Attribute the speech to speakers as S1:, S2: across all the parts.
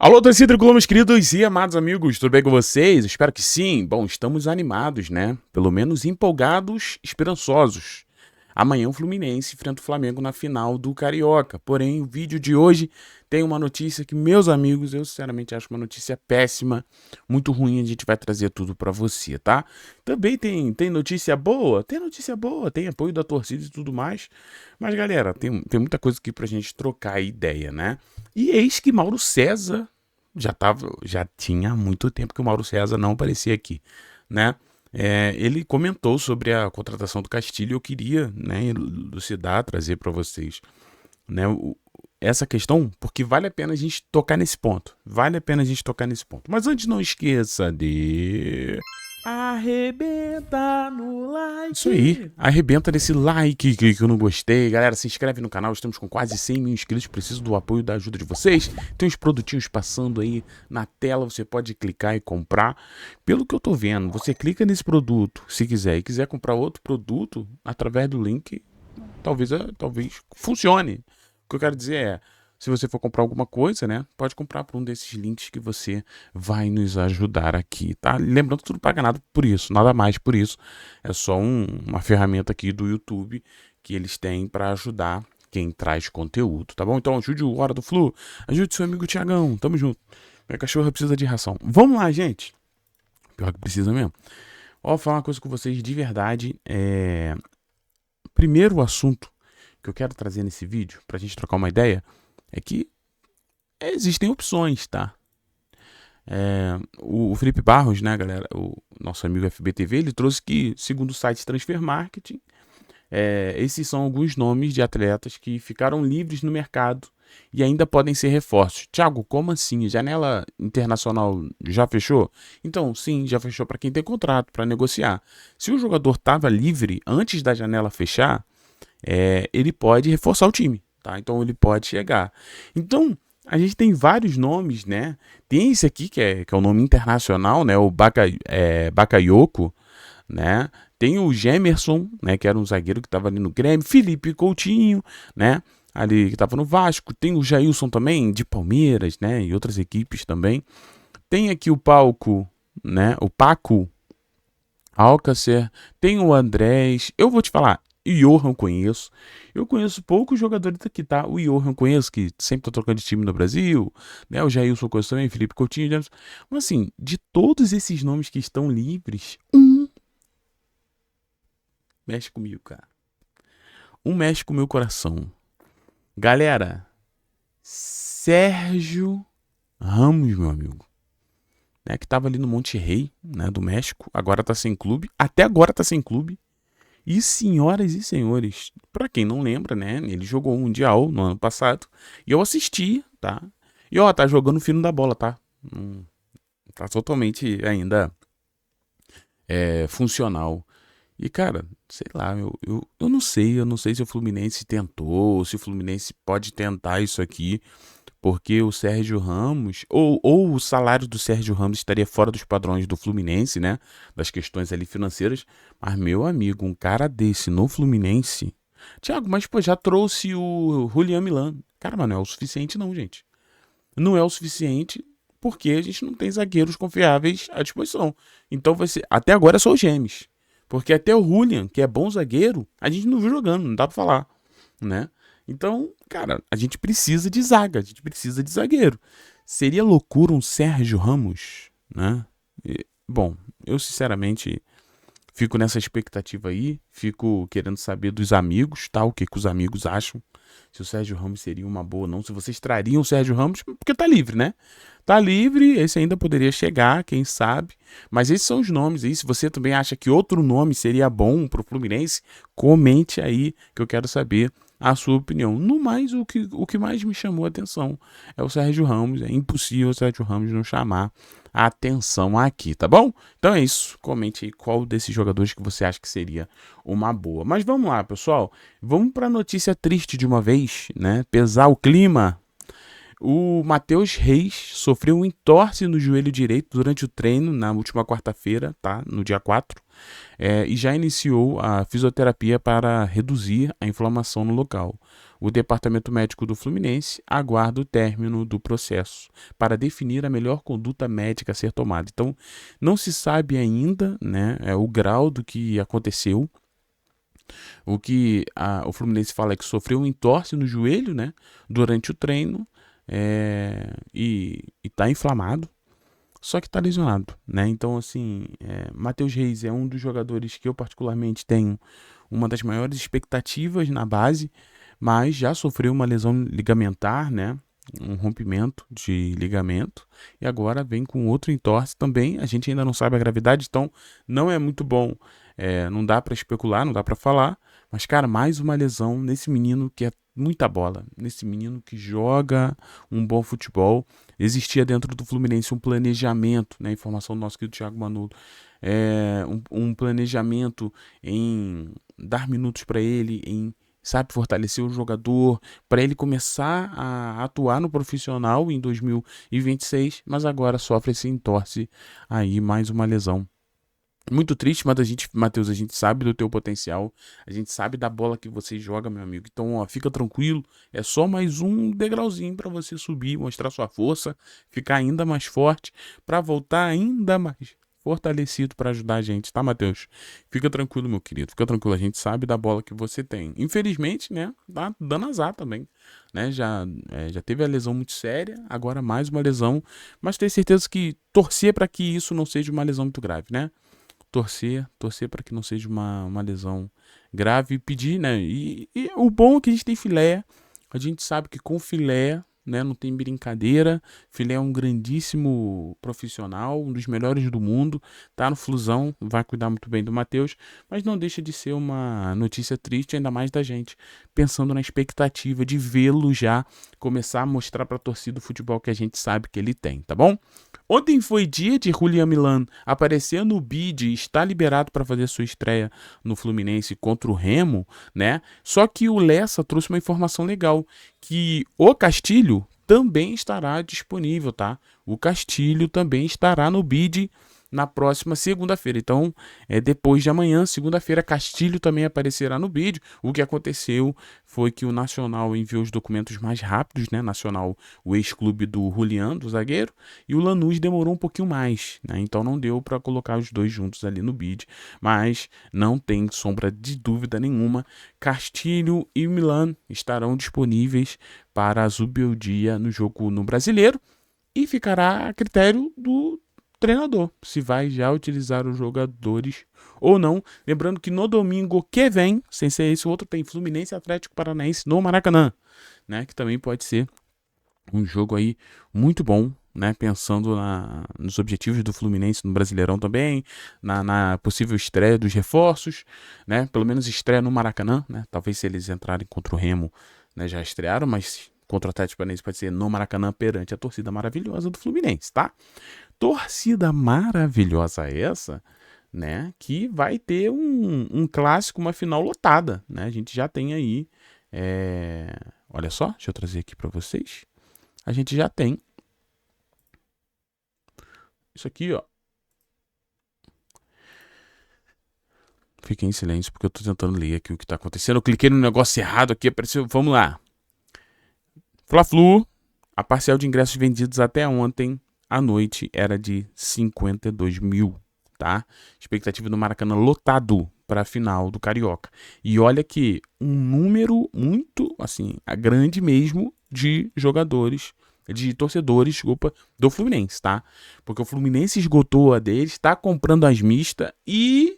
S1: Alô, torcida tricolor, meus queridos e amados amigos, tudo bem com vocês? Espero que sim. Bom, estamos animados, né? Pelo menos empolgados, esperançosos. Amanhã o Fluminense enfrenta o Flamengo na final do Carioca. Porém, o vídeo de hoje tem uma notícia que, meus amigos, eu sinceramente acho uma notícia péssima, muito ruim. A gente vai trazer tudo pra você, tá? Também tem notícia boa? Tem notícia boa, tem apoio da torcida e tudo mais. Mas, galera, tem muita coisa aqui pra gente trocar ideia, né? E eis que Mauro César já tinha muito tempo que o Mauro César não aparecia aqui, né? Ele comentou sobre a contratação do Castilho. Eu queria, né, elucidar, trazer para vocês, né, essa questão, porque vale a pena a gente tocar nesse ponto. Vale a pena a gente tocar nesse ponto. Mas antes, não esqueça de arrebenta no like. Isso aí, arrebenta nesse like que eu não gostei. Galera, se inscreve no canal, estamos com quase 100 mil inscritos. Preciso do apoio, da ajuda de vocês. Tem uns produtinhos passando aí na tela, você pode clicar e comprar. Pelo que eu tô vendo, você clica nesse produto, se quiser, e quiser comprar outro produto através do link, talvez funcione. O que eu quero dizer é, se você for comprar alguma coisa, né, pode comprar por um desses links que você vai nos ajudar aqui, tá? Lembrando que tu não paga nada por isso, nada mais por isso. É só uma ferramenta aqui do YouTube que eles têm para ajudar quem traz conteúdo, tá bom? Então ajude o Hora do Flu, ajude seu amigo Tiagão, tamo junto. Minha cachorra precisa de ração. Vamos lá, gente. Pior que precisa mesmo. Ó, vou falar uma coisa com vocês de verdade. Primeiro assunto que eu quero trazer nesse vídeo, pra gente trocar uma ideia, é que existem opções, tá? O Felipe Barros, né, galera, o nosso amigo FBTV, ele trouxe que, segundo o site Transfer Marketing, esses são alguns nomes de atletas que ficaram livres no mercado e ainda podem ser reforços. Thiago, como assim? Janela internacional já fechou? Então, sim, já fechou para quem tem contrato, para negociar. Se o jogador estava livre antes da janela fechar, ele pode reforçar o time, tá? Então ele pode chegar. Então a gente tem vários nomes, né? Tem esse aqui que é o nome internacional, né? O Bakayoko, né? Tem o Gemerson, né? Que era um zagueiro que estava ali no Grêmio. Felipe Coutinho, né? Ali que estava no Vasco. Tem o Jailson também, de Palmeiras, né? E outras equipes também. Tem aqui o Palco, né? O Paco Alcácer. Tem o Andrés. Eu vou te falar, o Johan conheço. Eu conheço poucos jogadores daqui, tá? O Johan conheço, que sempre tá trocando de time no Brasil, né? O Jailson conheço também, Felipe Coutinho, James. Mas assim, de todos esses nomes que estão livres, um mexe comigo, cara. Um mexe com o meu coração. Galera, Sérgio Ramos, meu amigo, né? Que tava ali no Monte Rei, né? Do México. Agora tá sem clube. Até agora tá sem clube. E senhoras e senhores, pra quem não lembra, né, ele jogou o Mundial no ano passado, e eu assisti, tá? E ó, tá jogando fino da bola, tá? Tá totalmente ainda funcional. E cara, sei lá, eu não sei se o Fluminense tentou, se o Fluminense pode tentar isso aqui, porque o Sérgio Ramos, ou o salário do Sérgio Ramos estaria fora dos padrões do Fluminense, né? Das questões ali financeiras. Mas, meu amigo, um cara desse no Fluminense. Thiago, mas pô, já trouxe o Julian Milan. Cara, mas não é o suficiente, não, gente. Não é o suficiente porque a gente não tem zagueiros confiáveis à disposição. Então vai ser. Até agora é só o James. Porque até o Julian, que é bom zagueiro, a gente não viu jogando, não dá pra falar, né? Então, cara, a gente precisa de zaga, a gente precisa de zagueiro. Seria loucura um Sérgio Ramos, né? Bom, eu sinceramente fico nessa expectativa aí, fico querendo saber dos amigos, tá? O que os amigos acham, se o Sérgio Ramos seria uma boa ou não, se vocês trariam o Sérgio Ramos, porque tá livre, né? Tá livre, esse ainda poderia chegar, quem sabe. Mas esses são os nomes aí. Se você também acha que outro nome seria bom pro Fluminense, comente aí que eu quero saber a sua opinião. No mais, o que mais me chamou a atenção é o Sérgio Ramos. É impossível o Sérgio Ramos não chamar a atenção aqui, tá bom? Então é isso. Comente aí qual desses jogadores que você acha que seria uma boa. Mas vamos lá, pessoal. Vamos para a notícia triste de uma vez, né? Pesar o clima. O Matheus Reis sofreu um entorse no joelho direito durante o treino na última quarta-feira, tá? No dia 4. e já iniciou a fisioterapia para reduzir a inflamação no local. O departamento médico do Fluminense aguarda o término do processo para definir a melhor conduta médica a ser tomada. Então, não se sabe ainda, né, o grau do que aconteceu. O que o Fluminense fala é que sofreu um entorse no joelho, né, durante o treino, e está inflamado, só que está lesionado, né? Então, assim, Matheus Reis é um dos jogadores que eu particularmente tenho uma das maiores expectativas na base, mas já sofreu uma lesão ligamentar, né? Um rompimento de ligamento, e agora vem com outro entorse também. A gente ainda não sabe a gravidade, então não é muito bom. Não dá para especular, não dá para falar, mas, cara, mais uma lesão nesse menino que é muita bola, nesse menino que joga um bom futebol. Existia dentro do Fluminense um planejamento, né? Informação do nosso querido Thiago Manolo, um planejamento em dar minutos para ele, em, sabe, fortalecer o jogador, para ele começar a atuar no profissional em 2026, mas agora sofre esse entorse aí, mais uma lesão. Muito triste, mas Matheus, a gente sabe do teu potencial, a gente sabe da bola que você joga, meu amigo. Então, ó, fica tranquilo, é só mais um degrauzinho para você subir, mostrar sua força, ficar ainda mais forte, para voltar ainda mais fortalecido para ajudar a gente, tá, Matheus? Fica tranquilo, meu querido, fica tranquilo, a gente sabe da bola que você tem. Infelizmente, né, tá dando azar também, né? Já teve a lesão muito séria, agora mais uma lesão, mas tenho certeza que torcer para que isso não seja uma lesão muito grave, né? Torcer para que não seja uma lesão grave e pedir, né? E o bom é que a gente tem filé, a gente sabe que com filé, né, não tem brincadeira. Filé é um grandíssimo profissional, um dos melhores do mundo, tá no Flusão, vai cuidar muito bem do Matheus, mas não deixa de ser uma notícia triste, ainda mais da gente, pensando na expectativa de vê-lo já começar a mostrar para a torcida o futebol que a gente sabe que ele tem, tá bom? Ontem foi dia de Julian Milan aparecer no bid e está liberado para fazer sua estreia no Fluminense contra o Remo, né? Só que o Lessa trouxe uma informação legal, que o Castilho também estará disponível, tá? O Castilho também estará no bid na próxima segunda-feira. Então, depois de amanhã, segunda-feira, Castilho também aparecerá no bid. O que aconteceu foi que o Nacional enviou os documentos mais rápidos, né? Nacional, o ex-clube do Julian, do zagueiro, e o Lanús demorou um pouquinho mais, né? Então não deu para colocar os dois juntos ali no bid, mas não tem sombra de dúvida nenhuma, Castilho e Milan estarão disponíveis para a Zubeldia no jogo no Brasileiro, e ficará a critério do treinador se vai já utilizar os jogadores ou não. Lembrando que no domingo que vem, sem ser esse, o outro tem Fluminense e Atlético Paranaense no Maracanã, né? Que também pode ser um jogo aí muito bom, né? Pensando nos objetivos do Fluminense no Brasileirão também, na possível estreia dos reforços, né? Pelo menos estreia no Maracanã, né? Talvez se eles entrarem contra o Remo, né, já estrearam, mas contra o Atlético Paranaense pode ser no Maracanã perante a torcida maravilhosa do Fluminense, tá? Torcida maravilhosa essa, né? Que vai ter um clássico, uma final lotada, né? A gente já tem aí, olha só, deixa eu trazer aqui para vocês. A gente já tem isso aqui, ó. Fiquei em silêncio porque eu tô tentando ler aqui o que tá acontecendo. Eu cliquei no negócio errado aqui, apareceu. Vamos lá. Fla-Flu, a parcial de ingressos vendidos até ontem à noite era de 52 mil, tá? Expectativa do Maracanã lotado para a final do Carioca. E olha que um número muito, assim, grande mesmo de jogadores, de torcedores, desculpa, do Fluminense, tá? Porque o Fluminense esgotou a deles, tá comprando as mistas, e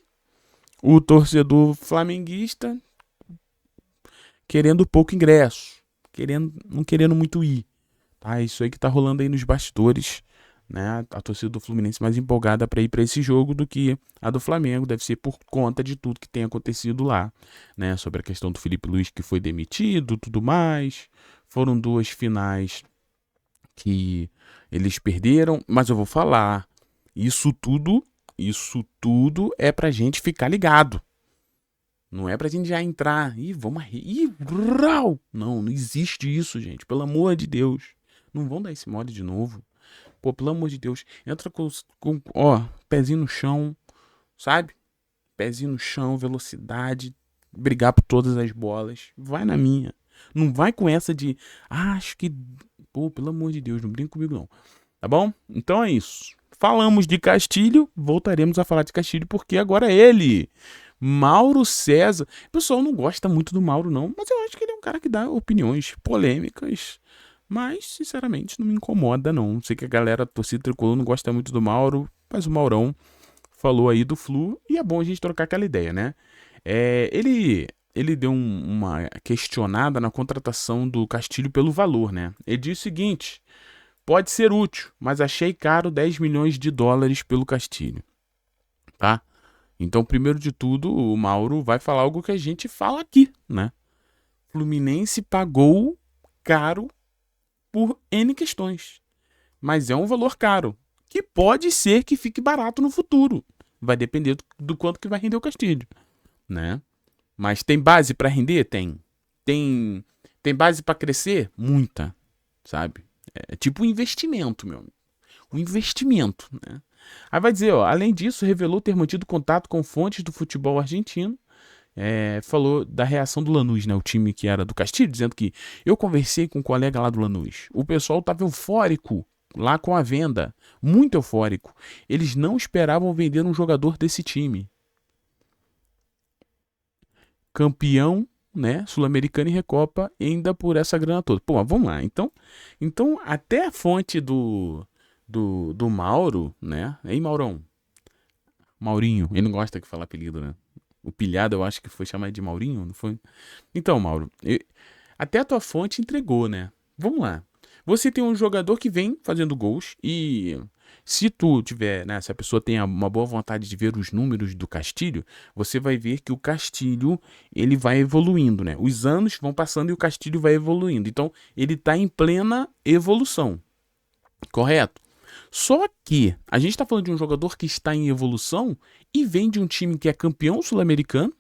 S1: o torcedor flamenguista querendo pouco ingresso, não querendo muito ir. Tá, isso aí que tá rolando aí nos bastidores, né? A torcida do Fluminense mais empolgada para ir para esse jogo do que a do Flamengo, deve ser por conta de tudo que tem acontecido lá, né? Sobre a questão do Felipe Luiz que foi demitido, tudo mais. Foram duas finais que eles perderam, mas eu vou falar, isso tudo, isso tudo é pra gente ficar ligado. Não é pra gente já entrar e vamos rau. Não existe isso, gente. Pelo amor de Deus. Não vão dar esse mole de novo. Pô, pelo amor de Deus. Entra com pezinho no chão, sabe? pezinho no chão, velocidade, brigar por todas as bolas. Vai na minha. Não vai com essa de, acho que, pô, pelo amor de Deus, não brinca comigo não. Tá bom? Então é isso. Falamos de Castilho, voltaremos a falar de Castilho porque agora é ele, Mauro César. O pessoal não gosta muito do Mauro não, mas eu acho que ele é um cara que dá opiniões polêmicas. Mas, sinceramente, não me incomoda, não. Sei que a galera, a torcida tricolor, não gosta muito do Mauro, mas o Maurão falou aí do Flu e é bom a gente trocar aquela ideia, né? Ele deu uma questionada na contratação do Castilho pelo valor, né? Ele disse o seguinte: pode ser útil, mas achei caro 10 milhões de dólares pelo Castilho, tá? Então, primeiro de tudo, o Mauro vai falar algo que a gente fala aqui, né? Fluminense pagou caro por N questões, mas é um valor caro, que pode ser que fique barato no futuro. Vai depender do quanto que vai render o Castilho, né? Mas tem base para render? Tem base para crescer? Muita, sabe? É tipo um investimento, meu amigo. Um investimento, né? Aí vai dizer, ó, além disso, revelou ter mantido contato com fontes do futebol argentino. Falou da reação do Lanús, né? O time que era do Castilho, dizendo que eu conversei com um colega lá do Lanús. O pessoal tava eufórico lá com a venda, muito eufórico. Eles não esperavam vender um jogador desse time. Campeão, né? Sul-Americano e Recopa, ainda por essa grana toda. Pô, mas vamos lá. Então até a fonte do Mauro, né? Ei, Maurão. Maurinho. Ele não gosta que fala apelido, né? O pilhado eu acho que foi chamado de Maurinho, não foi? Então, Mauro, até a tua fonte entregou, né? Vamos lá. Você tem um jogador que vem fazendo gols e se tu tiver, né, se a pessoa tem uma boa vontade de ver os números do Castilho, você vai ver que o Castilho, ele vai evoluindo, né? Os anos vão passando e o Castilho vai evoluindo. Então, ele tá em plena evolução. Correto? Só que a gente está falando de um jogador que está em evolução e vem de um time que é campeão sul-americano,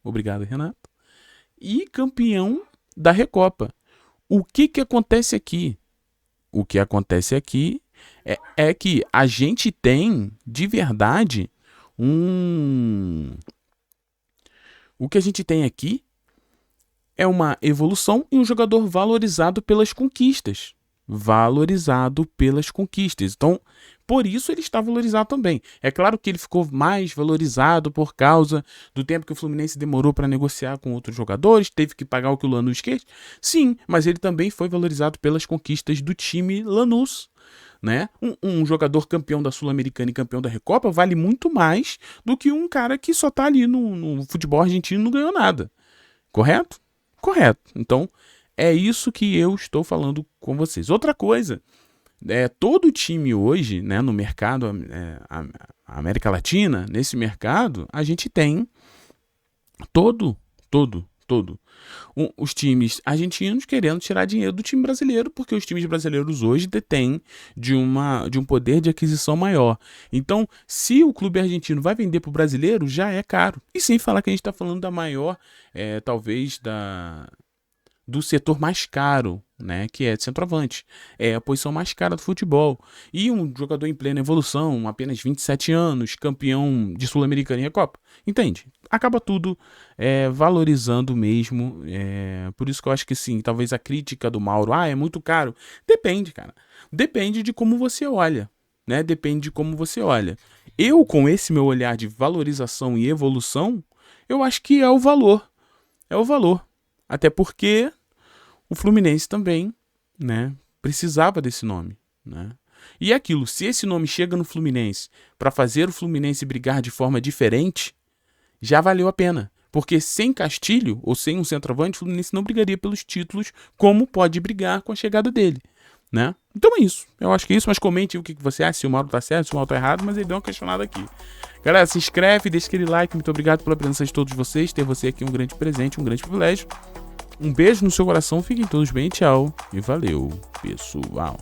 S1: obrigado, Renato, e campeão da Recopa. O que acontece aqui? O que acontece aqui é que a gente tem, de verdade, O que a gente tem aqui é uma evolução e um jogador valorizado pelas conquistas. Então, por isso ele está valorizado também. É claro que ele ficou mais valorizado por causa do tempo que o Fluminense demorou para negociar com outros jogadores, teve que pagar o que o Lanús quer. Sim, mas ele também foi valorizado pelas conquistas do time Lanús, né? Um jogador campeão da Sul-Americana e campeão da Recopa vale muito mais do que um cara que só tá ali no futebol argentino e não ganhou nada. Correto? Correto. Então, é isso que eu estou falando com vocês. Outra coisa, todo time hoje, né, no mercado, a América Latina, nesse mercado, a gente tem os times argentinos querendo tirar dinheiro do time brasileiro, porque os times brasileiros hoje detêm de um poder de aquisição maior. Então, se o clube argentino vai vender para o brasileiro, já é caro. E sem falar que a gente está falando da maior, talvez do setor mais caro, né, que é centroavante. É a posição mais cara do futebol. E um jogador em plena evolução, apenas 27 anos, campeão de Sul-Americana e Recopa. Entende? Acaba tudo valorizando mesmo. Por isso que eu acho que sim, talvez a crítica do Mauro, é muito caro. Depende, cara. Depende de como você olha, né? Depende de como você olha. Eu, com esse meu olhar de valorização e evolução, eu acho que é o valor. É o valor. Até porque o Fluminense também, né, precisava desse nome, né? E é aquilo, se esse nome chega no Fluminense para fazer o Fluminense brigar de forma diferente, já valeu a pena. Porque sem Castilho, ou sem um centroavante, o Fluminense não brigaria pelos títulos como pode brigar com a chegada dele, né? Então é isso. Eu acho que é isso, mas comente o que você acha, se o Mauro tá certo, se o Mauro tá errado, mas ele deu uma questionada aqui. Galera, se inscreve, deixa aquele like, muito obrigado pela presença de todos vocês, ter você aqui é um grande presente, um grande privilégio. Um beijo no seu coração, fiquem todos bem, tchau e valeu, pessoal.